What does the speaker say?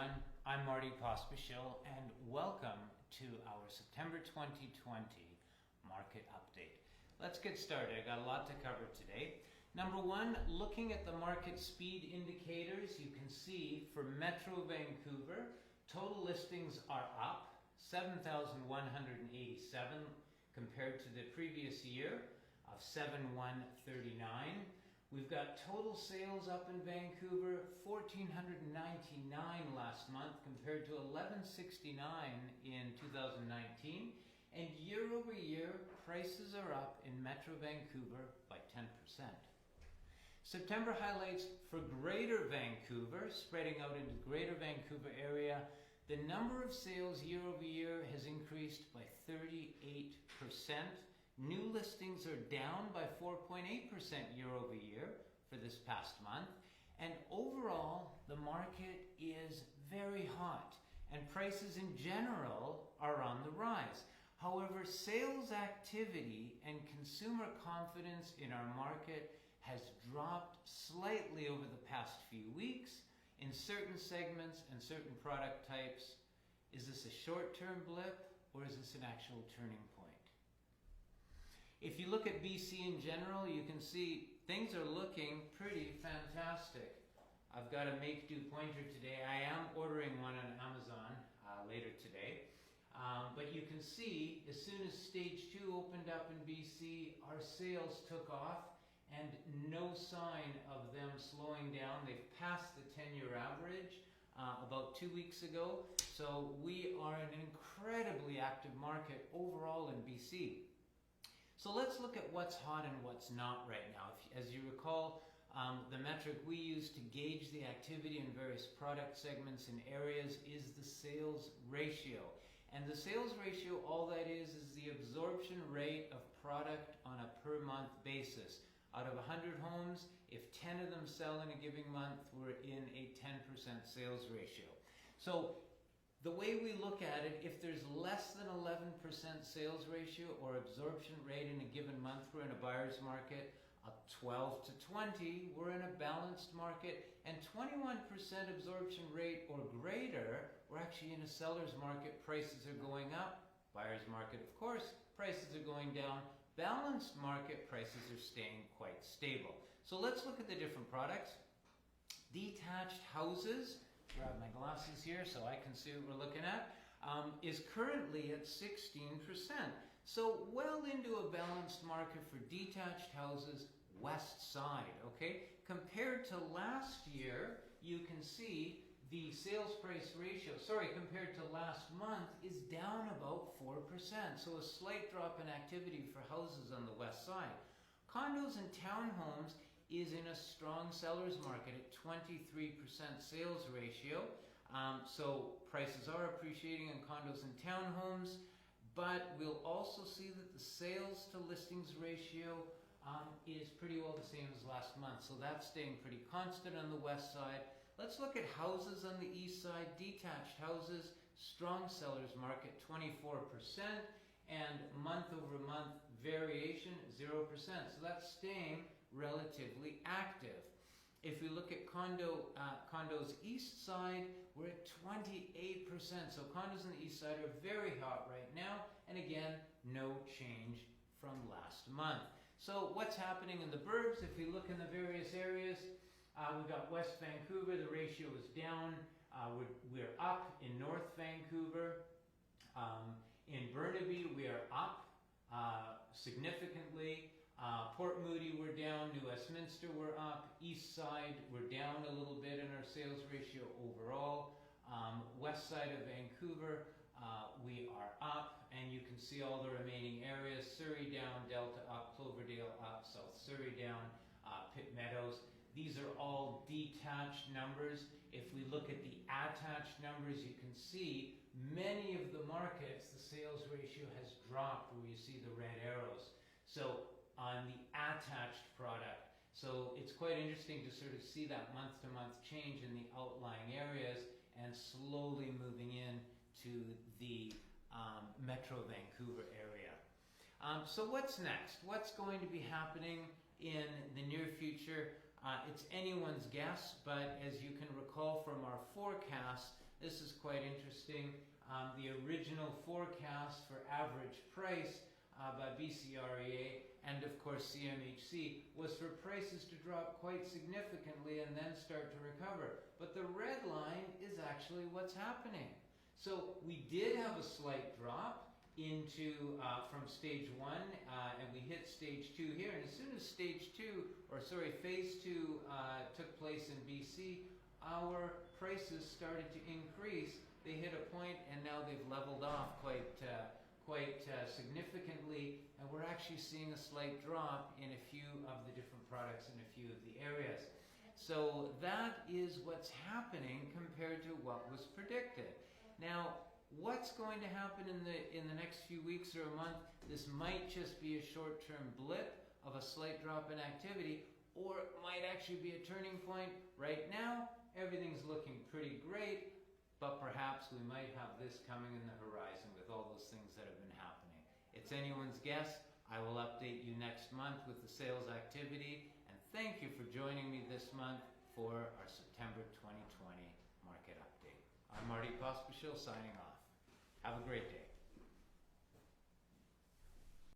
everyone, I'm Marty Pospischil and welcome to our September 2020 market update. Let's get started. I got a lot to cover today. Number one, looking at the market speed indicators, you can see for Metro Vancouver, total listings are up 7,187 compared to the previous year of 7,139. We've got total sales up in Vancouver, 1,499 last month compared to 1,169 in 2019. And year over year, prices are up in Metro Vancouver by 10%. September highlights for Greater Vancouver, spreading out into the Greater Vancouver area, the number of sales year over year has increased by 38%. New listings are down by 4.8% year over year for this past month. And overall, the market is very hot and prices in general are on the rise. However, sales activity and consumer confidence in our market has dropped slightly over the past few weeks in certain segments and certain product types. Is this a short-term blip or is this an actual turning point? If you look at BC in general, you can see things are looking pretty fantastic. I've got a make-do pointer today. I am ordering one on Amazon later today. But you can see as soon as stage 2 opened up in BC, our sales took off and no sign of them slowing down. They've passed the 10-year average about 2 weeks ago. So we are in an incredibly active market overall in BC. So let's look at what's hot and what's not right now. As you recall, the metric we use to gauge the activity in various product segments and areas is the sales ratio. And the sales ratio, all that is the absorption rate of product on a per month basis. Out of 100 homes, if 10 of them sell in a given month, we're in a 10% sales ratio. So the way we look at it, if there's less than 11% sales ratio or absorption rate in a given month, we're in a buyer's market. Up 12 to 20, we're in a balanced market. And 21% absorption rate or greater, we're actually in a seller's market. Prices are going up. Buyer's market, of course, prices are going down. Balanced market, prices are staying quite stable. So let's look at the different products. Detached houses, grab my glasses here so I can see what we're looking at, is currently at 16%. So well into a balanced market for detached houses, west side, okay? Compared to last year, you can see the sales price ratio, compared to last month, is down about 4%. So a slight drop in activity for houses on the west side. Condos and townhomes is in a strong seller's market at 23% sales ratio. So prices are appreciating in condos and townhomes, but we'll also see that the sales to listings ratio is pretty well the same as last month. So that's staying pretty constant on the west side. Let's look at houses on the east side. Detached houses, strong seller's market, 24%, and month over month variation, 0%. So that's staying relatively active. If we look at condos east side, we're at 28%. So condos on the east side are very hot right now. And again, no change from last month. So what's happening in the burbs? If we look in the various areas, we've got West Vancouver, the ratio is down. We're up in North Vancouver. In Burnaby, we are up significantly. Port Moody, we're down. New Westminster, we're up. East side, we're down a little bit in our sales ratio overall. West side of Vancouver, we are up. And you can see all the remaining areas. Surrey down, Delta up, Cloverdale up, South Surrey down, Pitt Meadows. These are all detached numbers. If we look at the attached numbers, you can see many of the markets, the sales ratio has dropped where you see the red arrows. So on the attached product. So it's quite interesting to sort of see that month-to-month change in the outlying areas and slowly moving in to the Metro Vancouver area. So what's next? What's going to be happening in the near future? It's anyone's guess, but as you can recall from our forecast, This is quite interesting. The original forecast for average price by BCREA and of course CMHC was for prices to drop quite significantly and then start to recover. But the red line is actually what's happening. So we did have a slight drop into from stage 1 and we hit stage 2 here, and as soon as phase 2 took place in BC, our prices started to increase. They hit a point and now they've leveled off quite significantly, and we're actually seeing a slight drop in a few of the different products in a few of the areas. So that is what's happening compared to what was predicted. Now, what's going to happen in the next few weeks or a month? This might just be a short-term blip of a slight drop in activity, or it might actually be a turning point. Right now, everything's looking pretty great, but perhaps we might have this coming in the horizon with all those things that have been happening. It's anyone's guess. I will update you next month with the sales activity, and thank you for joining me this month for our September 2020 market update. I'm Marty Pospischil signing off. Have a great day.